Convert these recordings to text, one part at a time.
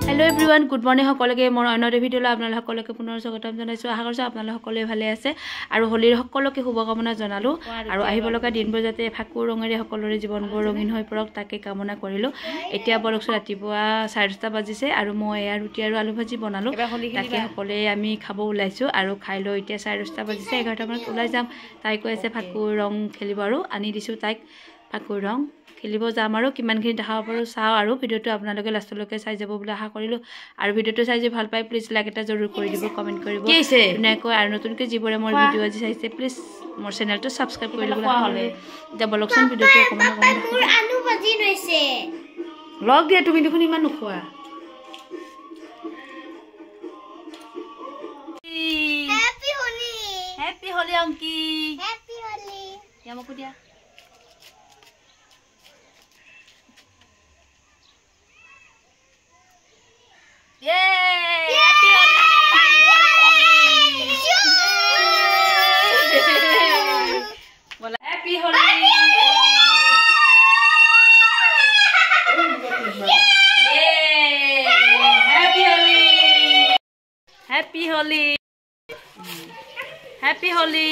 Hello everyone good morning सकलोके मोर अन्य भिडिओले आपनालोक सकलोके पुनर स्वागतम जनाइছো आशा কৰিছো আপোনালোক সকলোৱে ভালে আছে আৰু হোলিৰ সকলোকে শুভকামনা জনালো আৰু আহিবলকা দিনবোৰ যাতে ফাকুৰ ৰঙেৰে সকলোৰে জীৱনবোৰ ৰঙিন হৈ পৰক তাকে কামনা কৰিলো এতিয়া বলকছ ৰাতিপুৱা 10:30 বাজিছে আৰু মই এয়া ৰুটি আৰু আলু ভাজি বনালো তাকে সকলোৱে আমি খাব ওলাইছো আৰু খাই লৈ এতিয়া 10:30 বাজিছে 11টা মানত ওলাই যাম তাই কৈ আছে ফাকুৰ ৰং খেলিব আৰু আনি দিছো তাইক ফাকুৰ ৰং খেলিব যাম আৰু কিমানখিনি দেখাব পাৰো চাও আৰু ভিডিওটো আপোনালোকে লাষ্টলৈকে চাই যাব বুলি আশা কৰিলো আৰু ভিডিওটো চাই যে ভাল পাই প্লিজ লাইক এটা জৰুৰ কৰি দিব কমেন্ট কৰিব ধুনীয়াকৈ আৰু নতুনকৈ যিবোৰে মোৰ ভিডিও আজি চাইছে প্লিজ মোৰ চেনেলটো সাবস্ক্ৰাইব কৰি দিব হলে এতিয়া বলকচোন ভিডিওটো অকমান ফাকুৰ আলু ভাজি লৈছে লগ দিয়া তুমি দেখোন ইমান নোখোৱা হ্যাপি হোলি অংকি হ্যাপি হোলি ইয়ামকো দিয়া Happy Holi. Happy Holi. Happy Holi.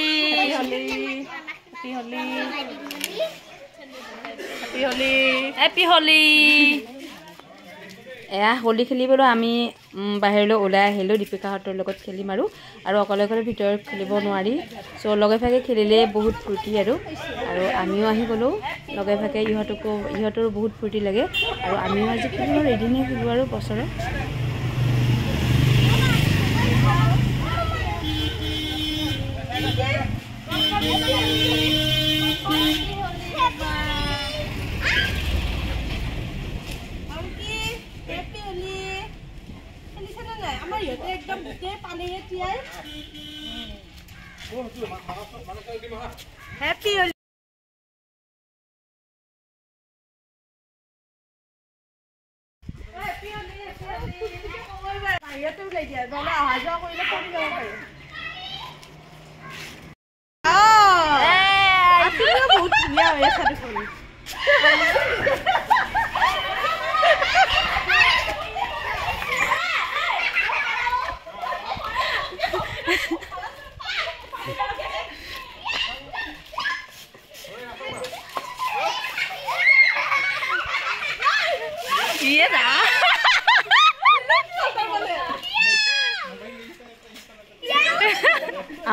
Happy Holi. Happy Holi. এয়া হোলি খেলিবলৈ আমি বাহিৰলৈ ওলাই আহিলো দীপিকাহঁতৰ লগত খেলিম আৰু অকলে অকলে ভিতৰত খেলিব নোৱাৰি সো লগে ভাগে খেলিলে বহুত ফূৰ্তি আৰু আমিও আহি গলো লগে ভাগে ইহঁতৰো বহুত ফূৰ্তি লাগে আৰু আমিও আজি খেলিব এদিনে খেলো আৰু বছৰত एकदम पानी हैप्पी होली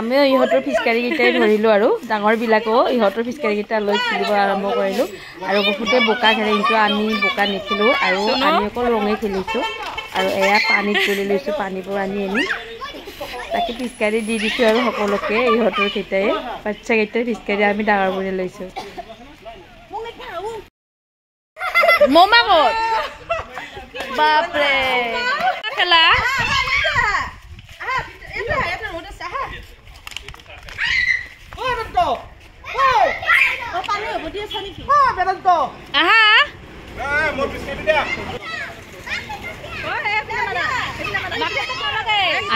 আমিও ইহঁতৰ ফিচকাৰী গিটাই ধৰিলো আৰু ডাঙৰ বিলাকো ইহঁতৰ ফিচকাৰী গিটা লৈ খেলিব আৰম্ভ কৰিলো আৰু বহুতে বোকা খেলে কিন্তু আমি বোকা নেখেলো আৰু আমি অকল ৰঙে খেলিছো আৰু এয়া পানীত তুলি লৈছো পানীবোৰ আনি তাকে ফিচকাৰী দি দিছো আৰু সকলোকে ইহঁতৰ গিটাই বাচ্চা গিটাই ফিচকাৰী আমি ডাঙৰ বনে লৈছো মমা ক'ত বাপৰে খেলা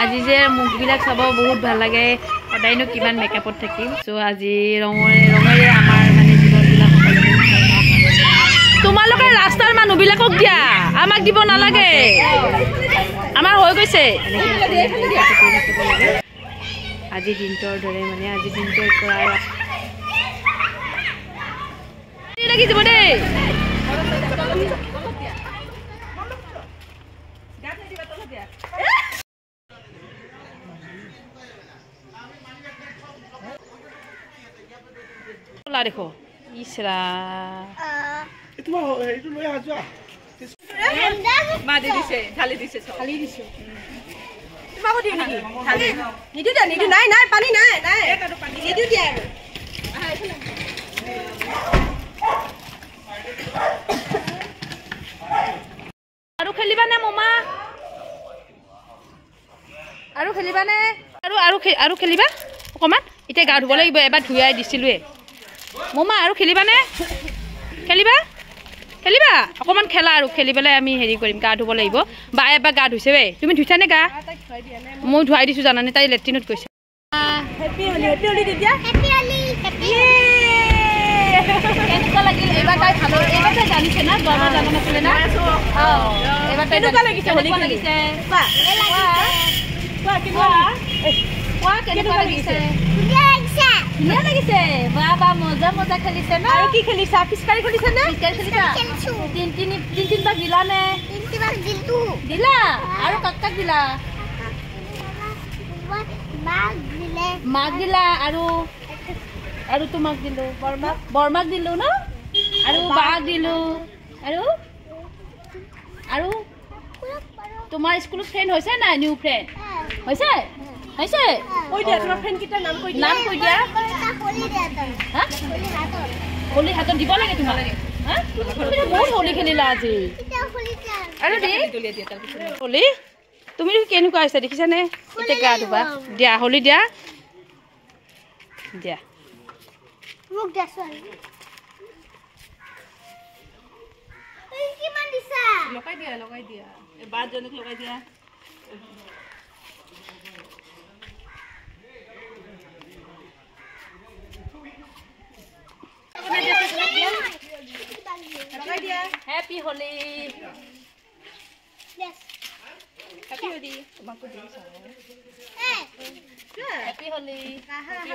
আজি যে মুখবিলাক চাব বহুত ভাল লাগে সদায়নো কিমান মেকআপত থাকিম সো আজি ৰঙৰে আমাৰ মানে জীৱনবিলাক তোমালোকে ৰাস্তাৰ মানুহবিলাকক দিয়া আমাক দিব নালাগে আমাৰ হৈ গৈছে আজি দিনটোৰ দৰে মানে আজি দিনটোৰ পৰা লাগি যাব দেই দেখো ইছৰা তোমাৰ এইটো লৈ আ যোৱা মাদি দিছে খালি দিছে তোমাকো দিও নেকি খালি নিদু নাই পানী নাই এটা পানী নিদু দিয়া আৰু খেলিবা নে মমা আৰু খেলিবা নে আৰু খেলিবা অকমান এতিয়া গা ধুব লাগিব এবাৰ ধুয়াই দিছিলুৱে মমা আৰু খেলিবা নে খেলিবা অকমান খেলা আৰু খেলিবলৈ আমি হেৰি কৰিম গা ধুব লাগিব বা এবাৰ গা ধুইছে বে তুমি ধুইছা নে গা মই ধুৱাই দিছো জানানে তাই লেট্ৰিনত গৈছে হেপি হোলি দিদিয়া হেপি হোলি হেপি কেনেকুৱা লাগিল এবাৰ তাই ভালো এবাৰ তাই জানিছে না গৰমৰ জানা নাছিলে না এবাৰ কেনেকুৱা লাগিছে হোলী লাগিছে কেনেকুৱা লাগিছে ধুনীয়া লাগিছে বা বা মজা মজা খেলিছে ন আৰু কি খেলিছা পিচকাৰি খেলিছা নে তিনবাৰ দিলা নে দিলা আৰু কাক দিলা মাক দিলা আৰু তোমাক দিলো বৰমাক দিলো ন আৰু বাক দিলো আৰু তোমাৰ স্কুলত ফ্ৰেণ্ড হৈছে নাই নিউ ফ্ৰেণ্ড হৈছে কৈ দিয়া তোমাৰ ফ্ৰেণ্ড কেইটাৰ নাম কৈ দিয়া হোলী হাতত দিব লাগে তোমাক বহুত হোলী খেলিলা আজি আৰু হোলী তুমি কেনেকুৱা হৈছে দেখিছানে এতিয়া গা ধুবা দিয়া হোলী দিয়া লগাই দিয়া এই বাজনক লগাই দিয়া Happy Holi. Yes. Happy Holi. Tomako din sa. Happy Holi.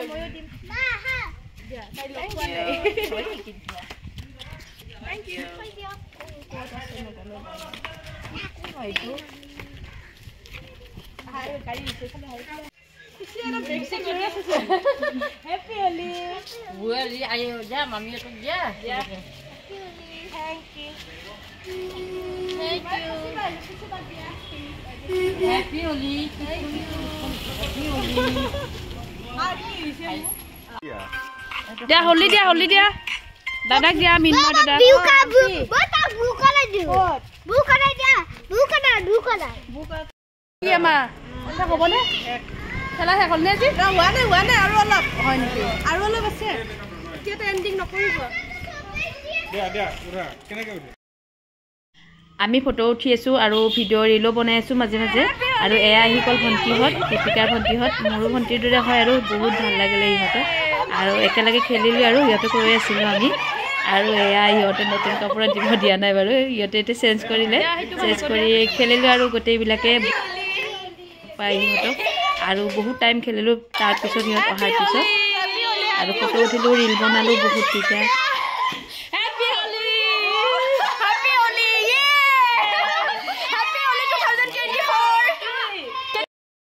Moyo din. Yeah, thank you. Happy Holi. Well, ayo ja mami itu ja. Thank you. Happy Holi. Dia Holi dia. Dadak dia minma dadak. Buka. Iya ma. Anta hobone? Khala he holne ji? Na হোৱা নাই আৰু অলপ হয় নেকি আৰু অলপ আছে এতিয়া এন্ডিং নকৰিব দিয়া পুৰা কেনেকৈ উঠে আমি ফটো উঠি আছো আৰু ভিডিঅ' ৰিলো বনাই আছো মাজে মাজে আৰু এয়া আহি গ'ল ভণ্টিহঁত দীপিকাৰ ভণ্টিহঁত মোৰো ভণ্টিৰ দৰে হয় আৰু বহুত ভাল লাগিলে ইহঁতক আৰু একেলগে খেলিলো আৰু ইহঁতক কৈ আছিলো আমি আৰু এয়া ইহঁতে নতুন কাপোৰত দিব দিয়া নাই বাৰু ইহঁতে এতিয়া চেঞ্জ কৰিলে চেঞ্জ কৰি খেলিলো আৰু গোটেইবিলাকে পাই ইহঁতক আৰু বহুত টাইম খেলিলো তাৰপিছত ইহঁত অহাৰ পিছত আৰু ফটো উঠিলো ৰিল বনালো বহুত তেতিয়া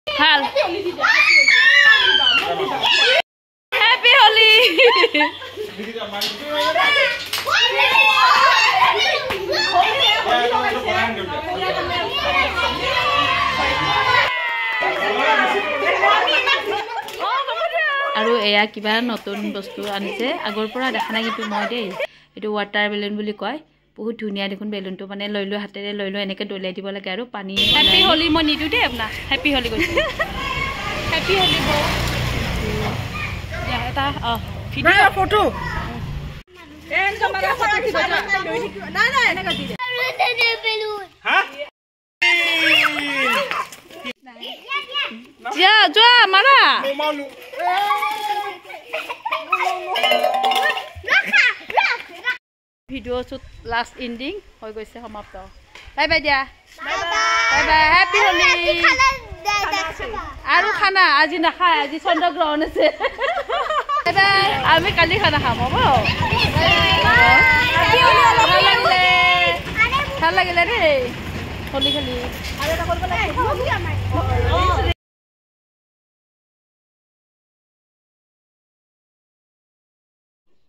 ভাল হ্যাপি হোলি আৰু এয়া কিবা নতুন বস্তু আনিছে আগৰ পৰা দেখা নাই কিন্তু মই দেই এইটো ৱাটাৰ বেলুন বুলি কয় বহুত ধুনীয়া দেখোন বেলুনটো মানে লৈ লৈ হাতেৰে লৈ লৈ এনেকৈ দলিয়াই দিব লাগে আৰু পানী হেপি হোলি মই নিদো দেই আপোনাৰ হেপি হোলি কৈছে হেপি হোলি এটা ভিডিঅ' ফটো এন কামেৰা ফটো কি বজা নাই এনেকা দি দে হা যা মাৰা ভিডিঅ' শ্বুট লাষ্ট এণ্ডিং হৈ গৈছে সমাপ্ত বাই বাই দিয়া বাই বাই হেপি হোলি আৰু খানা আজি নাখায় আজি চন্দ্ৰগ্ৰহণ আছে আমি কালি খানা খাম হ'ব ভাল লাগিলে দেই হোলি খেলি আৰু এটা কৰিব লাগে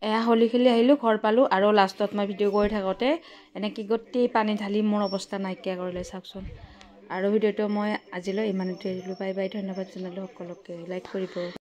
এয়া হোলি খেলি আহিলোঁ ঘৰ পালোঁ আৰু লাষ্টত মই ভিডিঅ' কৰি থাকোঁতে এনেকৈ গোটেই পানী ঢালি মোৰ অৱস্থা নাইকিয়া কৰিলে চাওকচোন আৰু ভিডিঅ'টো মই আজিলৈ ইমানতে এৰিলোঁ বাই বাই ধন্যবাদ জনালোঁ সকলোকে লাইক কৰিব